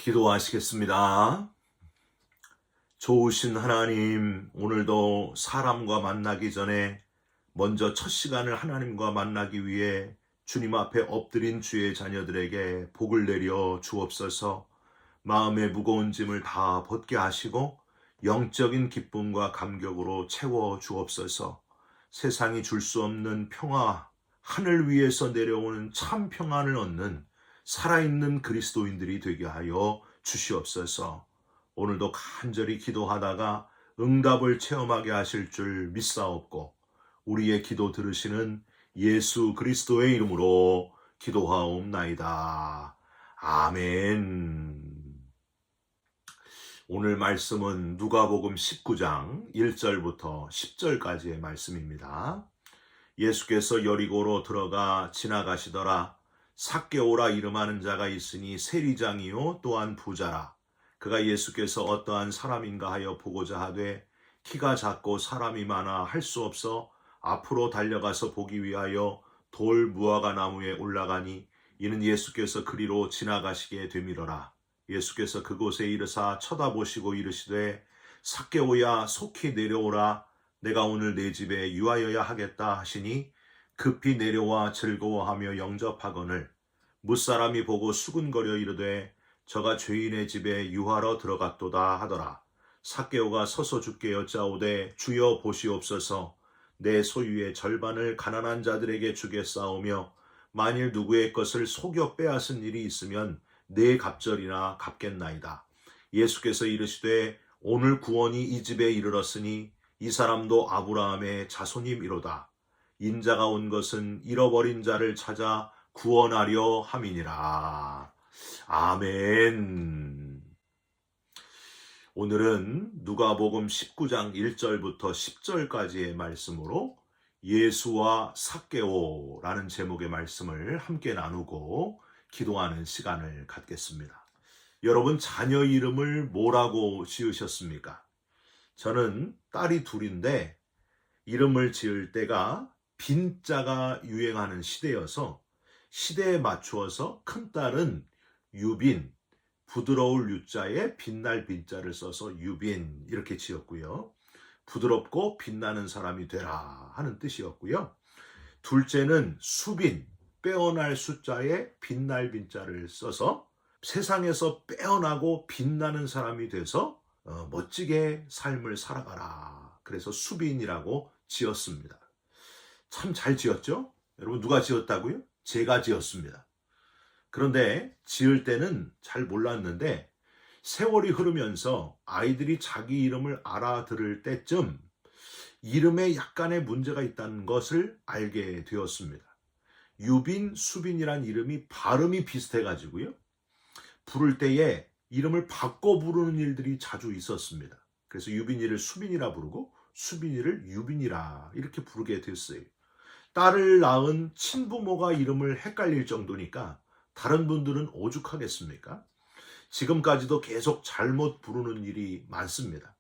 기도하시겠습니다. 좋으신 하나님, 오늘도 사람과 만나기 전에 먼저 첫 시간을 하나님과 만나기 위해 주님 앞에 엎드린 주의 자녀들에게 복을 내려 주옵소서. 마음의 무거운 짐을 다 벗게 하시고 영적인 기쁨과 감격으로 채워 주옵소서. 세상이 줄 수 없는 평화, 하늘 위에서 내려오는 참 평안을 얻는 살아있는 그리스도인들이 되게 하여 주시옵소서. 오늘도 간절히 기도하다가 응답을 체험하게 하실 줄 믿사옵고 우리의 기도 들으시는 예수 그리스도의 이름으로 기도하옵나이다. 아멘. 오늘 말씀은 누가복음 19장 1절부터 10절까지의 말씀입니다. 예수께서 여리고로 들어가 지나가시더라. 삭개오라 이름하는 자가 있으니 세리장이요 또한 부자라. 그가 예수께서 어떠한 사람인가 하여 보고자 하되 키가 작고 사람이 많아 할 수 없어 앞으로 달려가서 보기 위하여 돌 무화과 나무에 올라가니 이는 예수께서 그리로 지나가시게 되밀어라. 예수께서 그곳에 이르사 쳐다보시고 이르시되 삭개오야 속히 내려오라. 내가 오늘 내 집에 유하여야 하겠다 하시니 급히 내려와 즐거워하며 영접하거늘 무사람이 보고 수군거려 이르되 저가 죄인의 집에 유하러 들어갔도다 하더라. 삭개오가 서서 주께 여짜오되 주여 보시옵소서. 내 소유의 절반을 가난한 자들에게 주겠사오며 만일 누구의 것을 속여 빼앗은 일이 있으면 네 갑절이나 갚겠나이다. 예수께서 이르시되 오늘 구원이 이 집에 이르렀으니 이 사람도 아브라함의 자손임이로다. 인자가 온 것은 잃어버린 자를 찾아 구원하려 함이니라. 아멘. 오늘은 누가복음 19장 1절부터 10절까지의 말씀으로 예수와 삭개오라는 제목의 말씀을 함께 나누고 기도하는 시간을 갖겠습니다. 여러분 자녀 이름을 뭐라고 지으셨습니까? 저는 딸이 둘인데 이름을 지을 때가 빈자가 유행하는 시대여서 시대에 맞추어서 큰딸은 유빈, 부드러울 유자에 빛날 빈자를 써서 유빈 이렇게 지었고요. 부드럽고 빛나는 사람이 되라 하는 뜻이었고요. 둘째는 수빈, 빼어날 숫자에 빛날 빈자를 써서 세상에서 빼어나고 빛나는 사람이 돼서 멋지게 삶을 살아가라. 그래서 수빈이라고 지었습니다. 참 잘 지었죠? 여러분 누가 지었다고요? 제가 지었습니다. 그런데 지을 때는 잘 몰랐는데 세월이 흐르면서 아이들이 자기 이름을 알아들을 때쯤 이름에 약간의 문제가 있다는 것을 알게 되었습니다. 유빈, 수빈이란 이름이 발음이 비슷해가지고요. 부를 때에 이름을 바꿔 부르는 일들이 자주 있었습니다. 그래서 유빈이를 수빈이라 부르고 수빈이를 유빈이라 이렇게 부르게 됐어요. 딸을 낳은 친부모가 이름을 헷갈릴 정도니까 다른 분들은 오죽하겠습니까? 지금까지도 계속 잘못 부르는 일이 많습니다.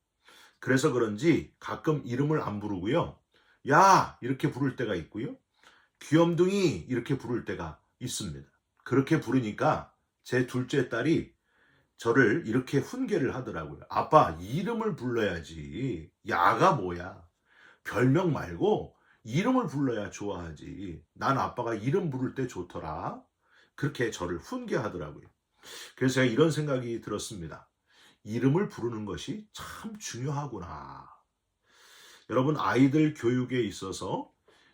그래서 그런지 가끔 이름을 안 부르고요. 야! 이렇게 부를 때가 있고요. 귀염둥이 이렇게 부를 때가 있습니다. 그렇게 부르니까 제 둘째 딸이 저를 이렇게 훈계를 하더라고요. 아빠, 이름을 불러야지. 야가 뭐야? 별명 말고 이름을 불러야 좋아하지. 난 아빠가 이름 부를 때 좋더라. 그렇게 저를 훈계하더라고요. 그래서 제가 이런 생각이 들었습니다. 이름을 부르는 것이 참 중요하구나. 여러분 아이들 교육에 있어서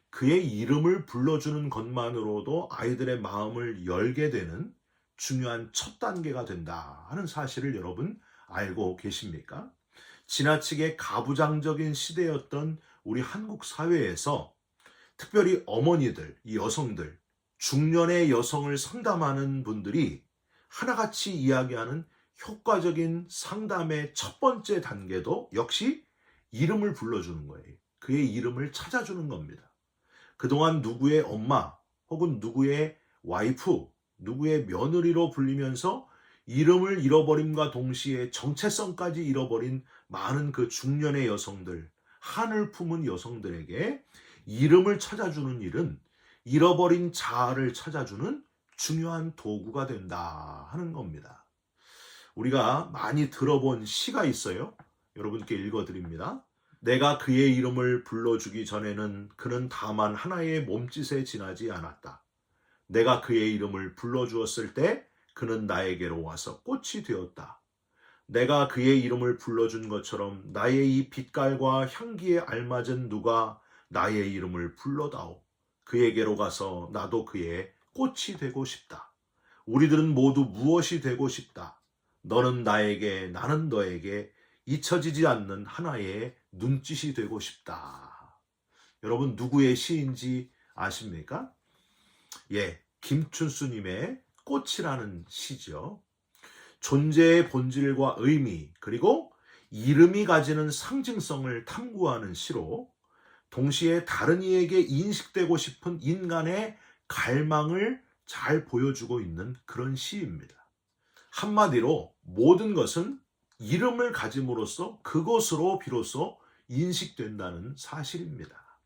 그의 이름을 불러주는 것만으로도 아이들의 마음을 열게 되는 중요한 첫 단계가 된다 하는 사실을 여러분 알고 계십니까? 지나치게 가부장적인 시대였던 우리 한국 사회에서 특별히 어머니들, 이 여성들, 중년의 여성을 상담하는 분들이 하나같이 이야기하는 효과적인 상담의 첫 번째 단계도 역시 이름을 불러주는 거예요. 그의 이름을 찾아주는 겁니다. 그동안 누구의 엄마 혹은 누구의 와이프, 누구의 며느리로 불리면서 이름을 잃어버림과 동시에 정체성까지 잃어버린 많은 그 중년의 여성들, 한을 품은 여성들에게 이름을 찾아주는 일은 잃어버린 자아를 찾아주는 중요한 도구가 된다 하는 겁니다. 우리가 많이 들어본 시가 있어요. 여러분께 읽어드립니다. 내가 그의 이름을 불러주기 전에는 그는 다만 하나의 몸짓에 지나지 않았다. 내가 그의 이름을 불러주었을 때 그는 나에게로 와서 꽃이 되었다. 내가 그의 이름을 불러준 것처럼 나의 이 빛깔과 향기에 알맞은 누가 나의 이름을 불러다오. 그에게로 가서 나도 그의 꽃이 되고 싶다. 우리들은 모두 무엇이 되고 싶다. 너는 나에게, 나는 너에게 잊혀지지 않는 하나의 눈짓이 되고 싶다. 여러분 누구의 시인지 아십니까? 예, 김춘수님의 꽃이라는 시죠. 존재의 본질과 의미 그리고 이름이 가지는 상징성을 탐구하는 시로 동시에 다른 이에게 인식되고 싶은 인간의 갈망을 잘 보여주고 있는 그런 시입니다. 한마디로 모든 것은 이름을 가짐으로써 그것으로 비로소 인식된다는 사실입니다.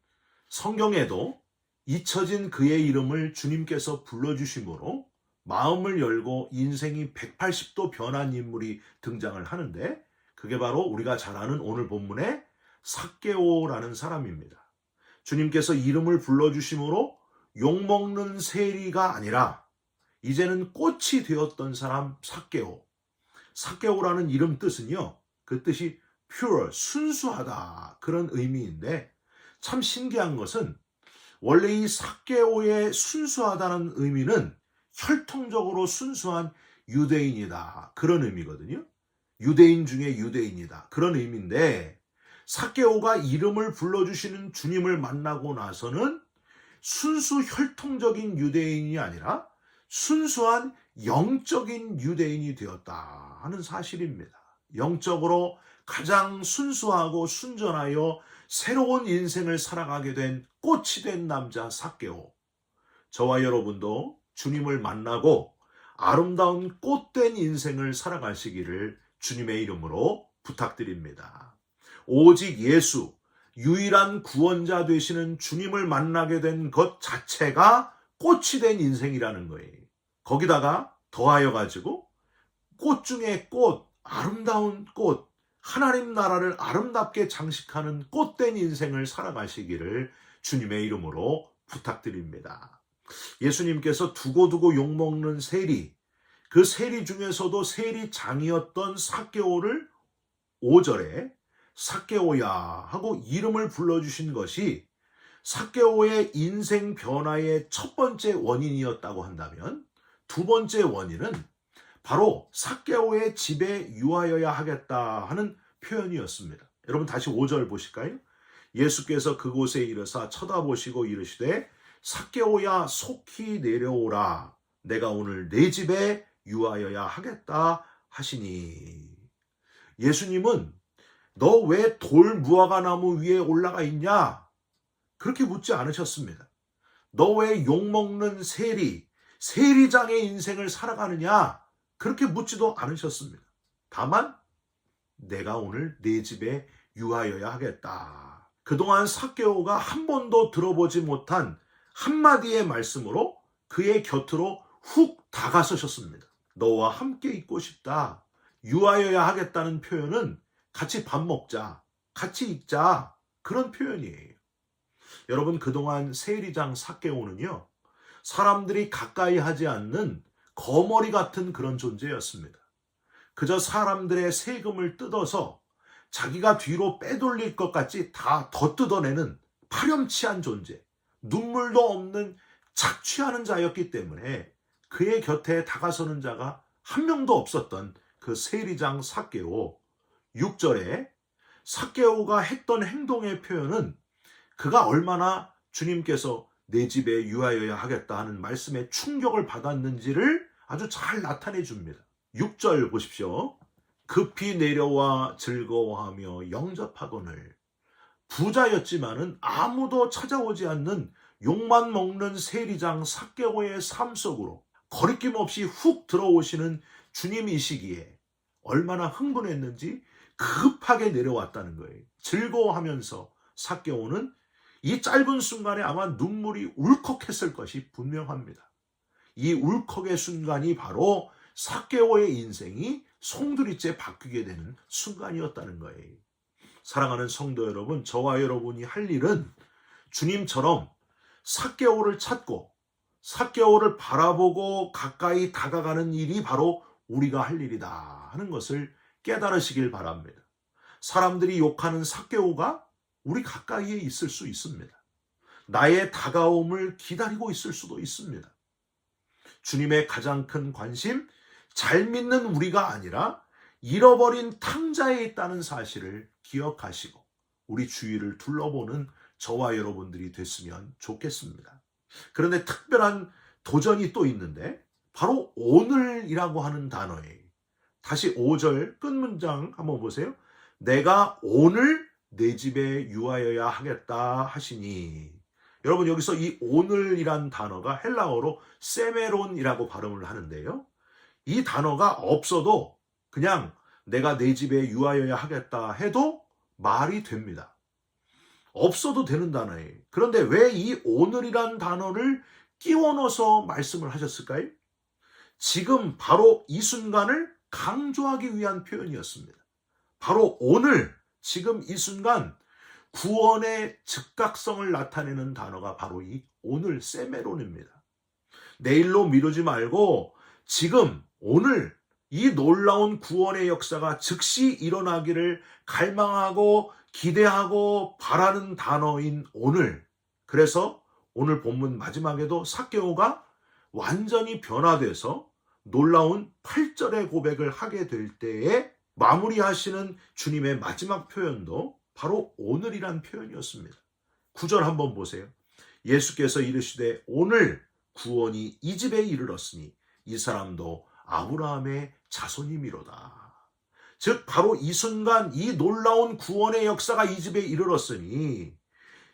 성경에도 잊혀진 그의 이름을 주님께서 불러주심으로 마음을 열고 인생이 180도 변한 인물이 등장을 하는데 그게 바로 우리가 잘 아는 오늘 본문의 삭개오라는 사람입니다. 주님께서 이름을 불러주심으로 욕먹는 세리가 아니라 이제는 꽃이 되었던 사람 삭개오. 삭개오라는 이름 뜻은요. 그 뜻이 pure, 순수하다 그런 의미인데 참 신기한 것은 원래 이 삭개오의 순수하다는 의미는 혈통적으로 순수한 유대인이다 그런 의미거든요. 유대인 중에 유대인이다 그런 의미인데 삭개오가 이름을 불러주시는 주님을 만나고 나서는 순수 혈통적인 유대인이 아니라 순수한 영적인 유대인이 되었다 하는 사실입니다. 영적으로 가장 순수하고 순전하여 새로운 인생을 살아가게 된 꽃이 된 남자 삭개오. 저와 여러분도 주님을 만나고 아름다운 꽃된 인생을 살아가시기를 주님의 이름으로 부탁드립니다. 오직 예수, 유일한 구원자 되시는 주님을 만나게 된 것 자체가 꽃이 된 인생이라는 거예요. 거기다가 더하여 가지고 꽃 중에 꽃, 아름다운 꽃, 하나님 나라를 아름답게 장식하는 꽃된 인생을 살아가시기를 주님의 이름으로 부탁드립니다. 예수님께서 두고두고 욕먹는 세리, 그 세리 중에서도 세리장이었던 삭개오를 5절에 삭개오야 하고 이름을 불러주신 것이 삭개오의 인생 변화의 첫 번째 원인이었다고 한다면 두 번째 원인은 바로 삭개오의 집에 유하여야 하겠다 하는 표현이었습니다. 여러분 다시 5절 보실까요? 예수께서 그곳에 이르사 쳐다보시고 이르시되 삭개오야 속히 내려오라. 내가 오늘 내 집에 유하여야 하겠다 하시니. 예수님은 너 왜 돌 무화과 나무 위에 올라가 있냐? 그렇게 묻지 않으셨습니다. 너 왜 욕먹는 세리장의 인생을 살아가느냐? 그렇게 묻지도 않으셨습니다. 다만 내가 오늘 내 집에 유하여야 하겠다. 그동안 삭개오가 한 번도 들어보지 못한 한마디의 말씀으로 그의 곁으로 훅 다가서셨습니다. 너와 함께 있고 싶다. 유하여야 하겠다는 표현은 같이 밥 먹자, 같이 있자 그런 표현이에요. 여러분 그동안 세리장 삭개오는요. 사람들이 가까이 하지 않는 거머리 같은 그런 존재였습니다. 그저 사람들의 세금을 뜯어서 자기가 뒤로 빼돌릴 것 같이 다 더 뜯어내는 파렴치한 존재, 눈물도 없는 착취하는 자였기 때문에 그의 곁에 다가서는 자가 한 명도 없었던 그 세리장 삭개오. 6절에 삭개오가 했던 행동의 표현은 그가 얼마나 주님께서 내 집에 유하여야 하겠다 하는 말씀에 충격을 받았는지를 아주 잘 나타내 줍니다. 6절 보십시오. 급히 내려와 즐거워하며 영접하거늘. 부자였지만은 아무도 찾아오지 않는 욕만 먹는 세리장 삭개오의 삶 속으로 거리낌 없이 훅 들어오시는 주님이시기에 얼마나 흥분했는지 급하게 내려왔다는 거예요. 즐거워하면서 삭개오는 이 짧은 순간에 아마 눈물이 울컥했을 것이 분명합니다. 이 울컥의 순간이 바로 삭개오의 인생이 송두리째 바뀌게 되는 순간이었다는 거예요. 사랑하는 성도 여러분, 저와 여러분이 할 일은 주님처럼 삭개오를 찾고 삭개오를 바라보고 가까이 다가가는 일이 바로 우리가 할 일이다 하는 것을 깨달으시길 바랍니다. 사람들이 욕하는 삭개오가 우리 가까이에 있을 수 있습니다. 나의 다가옴을 기다리고 있을 수도 있습니다. 주님의 가장 큰 관심, 잘 믿는 우리가 아니라 잃어버린 탕자에 있다는 사실을 기억하시고 우리 주위를 둘러보는 저와 여러분들이 됐으면 좋겠습니다. 그런데 특별한 도전이 또 있는데 바로 오늘이라고 하는 단어예요. 다시 5절 끝 문장 한번 보세요. 내가 오늘 내 집에 유하여야 하겠다 하시니. 여러분, 여기서 이 오늘이란 단어가 헬라어로 세메론이라고 발음을 하는데요. 이 단어가 없어도 그냥 내가 내 집에 유하여야 하겠다 해도 말이 됩니다. 없어도 되는 단어예요. 그런데 왜 이 오늘이란 단어를 끼워 넣어서 말씀을 하셨을까요? 지금 바로 이 순간을 강조하기 위한 표현이었습니다. 바로 오늘, 지금 이 순간 구원의 즉각성을 나타내는 단어가 바로 이 오늘 세메론입니다. 내일로 미루지 말고 지금 오늘 이 놀라운 구원의 역사가 즉시 일어나기를 갈망하고 기대하고 바라는 단어인 오늘. 그래서 오늘 본문 마지막에도 삭개오가 완전히 변화돼서 놀라운 8절의 고백을 하게 될 때에 마무리하시는 주님의 마지막 표현도 바로 오늘이란 표현이었습니다. 9절 한번 보세요. 예수께서 이르시되 오늘 구원이 이 집에 이르렀으니 이 사람도 아브라함의 자손이미로다. 즉 바로 이 순간 이 놀라운 구원의 역사가 이 집에 이르렀으니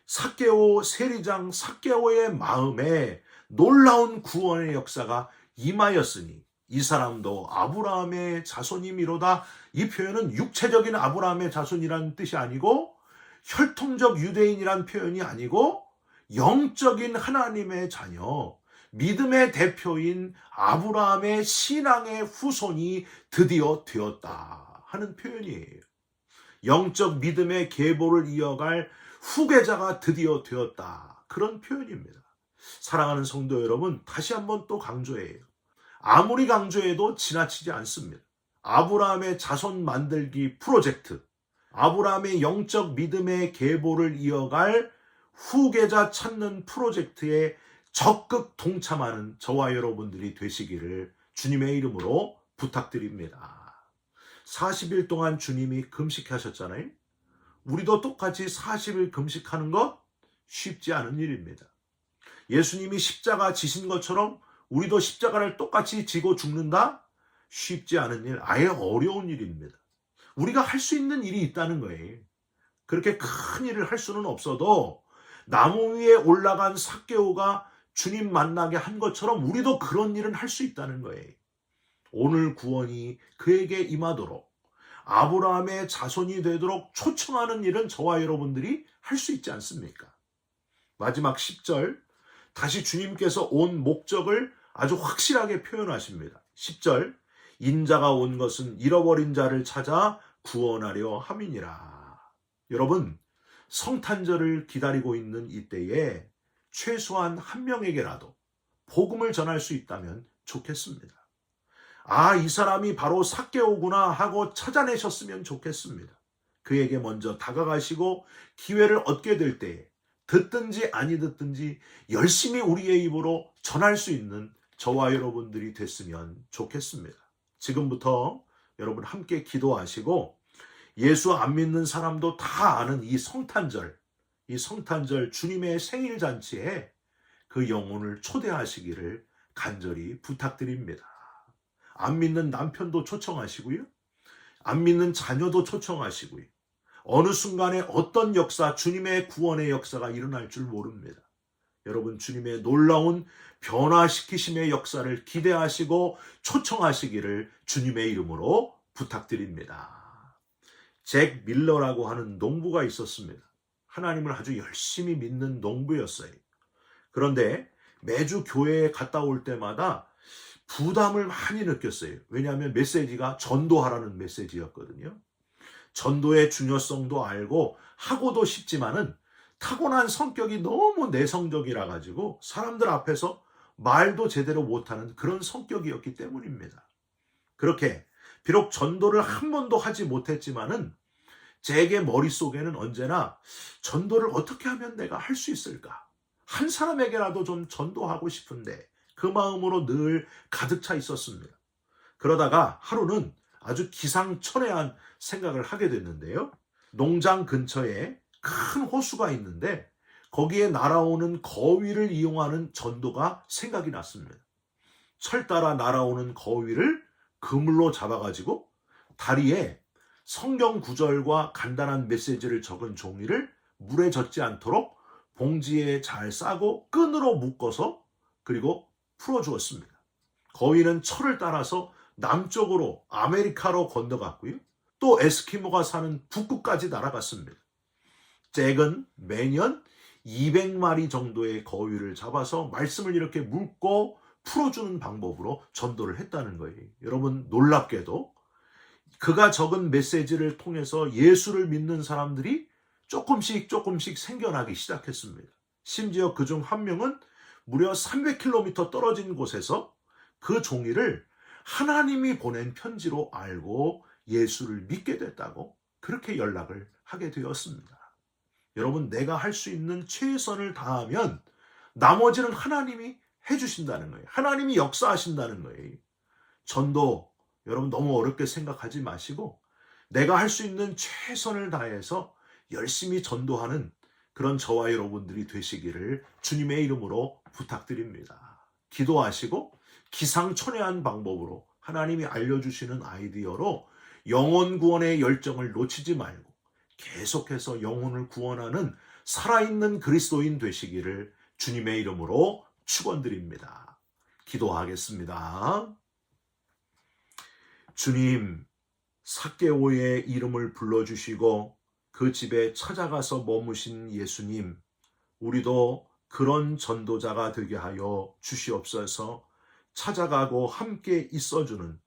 삭개오 세리장 삭개오의 마음에 놀라운 구원의 역사가 임하였으니 이 사람도 아브라함의 자손이미로다. 이 표현은 육체적인 아브라함의 자손이라는 뜻이 아니고 혈통적 유대인이란 표현이 아니고 영적인 하나님의 자녀, 믿음의 대표인 아브라함의 신앙의 후손이 드디어 되었다 하는 표현이에요. 영적 믿음의 계보를 이어갈 후계자가 드디어 되었다. 그런 표현입니다. 사랑하는 성도 여러분, 다시 한번 또 강조해요. 아무리 강조해도 지나치지 않습니다. 아브라함의 자손 만들기 프로젝트, 아브라함의 영적 믿음의 계보를 이어갈 후계자 찾는 프로젝트에 적극 동참하는 저와 여러분들이 되시기를 주님의 이름으로 부탁드립니다. 40일 동안 주님이 금식하셨잖아요. 우리도 똑같이 40일 금식하는 것 쉽지 않은 일입니다. 예수님이 십자가 지신 것처럼 우리도 십자가를 똑같이 지고 죽는다? 쉽지 않은 일, 아예 어려운 일입니다. 우리가 할 수 있는 일이 있다는 거예요. 그렇게 큰 일을 할 수는 없어도 나무 위에 올라간 삭개오가 주님 만나게 한 것처럼 우리도 그런 일은 할 수 있다는 거예요. 오늘 구원이 그에게 임하도록 아브라함의 자손이 되도록 초청하는 일은 저와 여러분들이 할 수 있지 않습니까? 마지막 10절, 다시 주님께서 온 목적을 아주 확실하게 표현하십니다. 10절, 인자가 온 것은 잃어버린 자를 찾아 구원하려 함이니라. 여러분, 성탄절을 기다리고 있는 이때에 최소한 한 명에게라도 복음을 전할 수 있다면 좋겠습니다. 아, 이 사람이 바로 삭개오구나 하고 찾아내셨으면 좋겠습니다. 그에게 먼저 다가가시고 기회를 얻게 될 때에 듣든지 아니 듣든지 열심히 우리의 입으로 전할 수 있는 저와 여러분들이 됐으면 좋겠습니다. 지금부터 여러분 함께 기도하시고 예수 안 믿는 사람도 다 아는 이 성탄절 주님의 생일 잔치에 그 영혼을 초대하시기를 간절히 부탁드립니다. 안 믿는 남편도 초청하시고요. 안 믿는 자녀도 초청하시고요. 어느 순간에 어떤 역사, 주님의 구원의 역사가 일어날 줄 모릅니다. 여러분, 주님의 놀라운 변화시키심의 역사를 기대하시고 초청하시기를 주님의 이름으로 부탁드립니다. 잭 밀러라고 하는 농부가 있었습니다. 하나님을 아주 열심히 믿는 농부였어요. 그런데 매주 교회에 갔다 올 때마다 부담을 많이 느꼈어요. 왜냐하면 메시지가 전도하라는 메시지였거든요. 전도의 중요성도 알고 하고도 싶지만은 타고난 성격이 너무 내성적이라 가지고 사람들 앞에서 말도 제대로 못하는 그런 성격이었기 때문입니다. 그렇게 비록 전도를 한 번도 하지 못했지만은 제게 머릿속에는 언제나 전도를 어떻게 하면 내가 할 수 있을까? 한 사람에게라도 좀 전도하고 싶은데 그 마음으로 늘 가득 차 있었습니다. 그러다가 하루는 아주 기상천외한 생각을 하게 됐는데요. 농장 근처에 큰 호수가 있는데 거기에 날아오는 거위를 이용하는 전도가 생각이 났습니다. 철 따라 날아오는 거위를 그물로 잡아가지고 다리에 성경 구절과 간단한 메시지를 적은 종이를 물에 젖지 않도록 봉지에 잘 싸고 끈으로 묶어서 그리고 풀어주었습니다. 거위는 철을 따라서 남쪽으로 아메리카로 건너갔고요. 또 에스키모가 사는 북극까지 날아갔습니다. 잭은 매년 200마리 정도의 거위를 잡아서 말씀을 이렇게 묶고 풀어주는 방법으로 전도를 했다는 거예요. 여러분, 놀랍게도 그가 적은 메시지를 통해서 예수를 믿는 사람들이 조금씩 생겨나기 시작했습니다. 심지어 그중 한 명은 무려 300km 떨어진 곳에서 그 종이를 하나님이 보낸 편지로 알고 예수를 믿게 됐다고 그렇게 연락을 하게 되었습니다. 여러분, 내가 할 수 있는 최선을 다하면 나머지는 하나님이 해주신다는 거예요. 하나님이 역사하신다는 거예요. 전도, 여러분 너무 어렵게 생각하지 마시고 내가 할 수 있는 최선을 다해서 열심히 전도하는 그런 저와 여러분들이 되시기를 주님의 이름으로 부탁드립니다. 기도하시고 기상천외한 방법으로 하나님이 알려주시는 아이디어로 영혼 구원의 열정을 놓치지 말고 계속해서 영혼을 구원하는 살아있는 그리스도인 되시기를 주님의 이름으로 축원드립니다. 기도하겠습니다. 주님, 삭개오의 이름을 불러주시고 그 집에 찾아가서 머무신 예수님, 우리도 그런 전도자가 되게 하여 주시옵소서. 찾아가고 함께 있어주는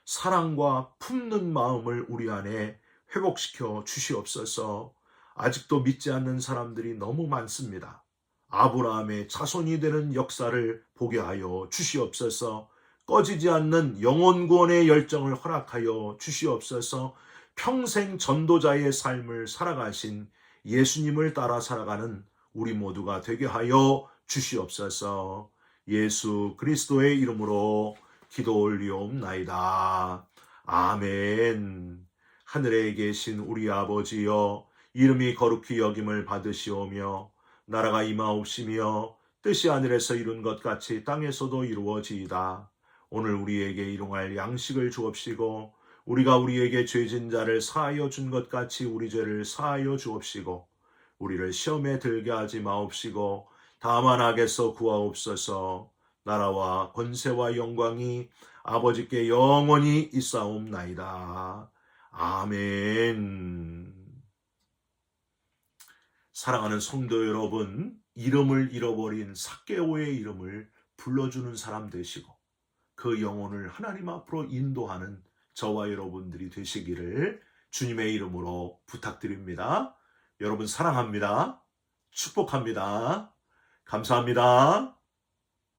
사랑과 품는 마음을 우리 안에 회복시켜 주시옵소서. 아직도 믿지 않는 사람들이 너무 많습니다. 아브라함의 자손이 되는 역사를 보게 하여 주시옵소서. 꺼지지 않는 영혼 구원의 열정을 허락하여 주시옵소서. 평생 전도자의 삶을 살아가신 예수님을 따라 살아가는 우리 모두가 되게 하여 주시옵소서. 예수 그리스도의 이름으로 기도 올리옵나이다. 아멘. 하늘에 계신 우리 아버지여, 이름이 거룩히 여김을 받으시오며 나라가 임하옵시며 뜻이 하늘에서 이룬 것 같이 땅에서도 이루어지이다. 오늘 우리에게 일용할 양식을 주옵시고 우리가 우리에게 죄진 자를 사하여 준 것 같이 우리 죄를 사하여 주옵시고 우리를 시험에 들게 하지 마옵시고 다만 악에서 구하옵소서. 나라와 권세와 영광이 아버지께 영원히 있사옵나이다. 아멘. 사랑하는 성도 여러분, 이름을 잃어버린 삭개오의 이름을 불러주는 사람 되시고 그 영혼을 하나님 앞으로 인도하는 저와 여러분들이 되시기를 주님의 이름으로 부탁드립니다. 여러분 사랑합니다. 축복합니다. 감사합니다.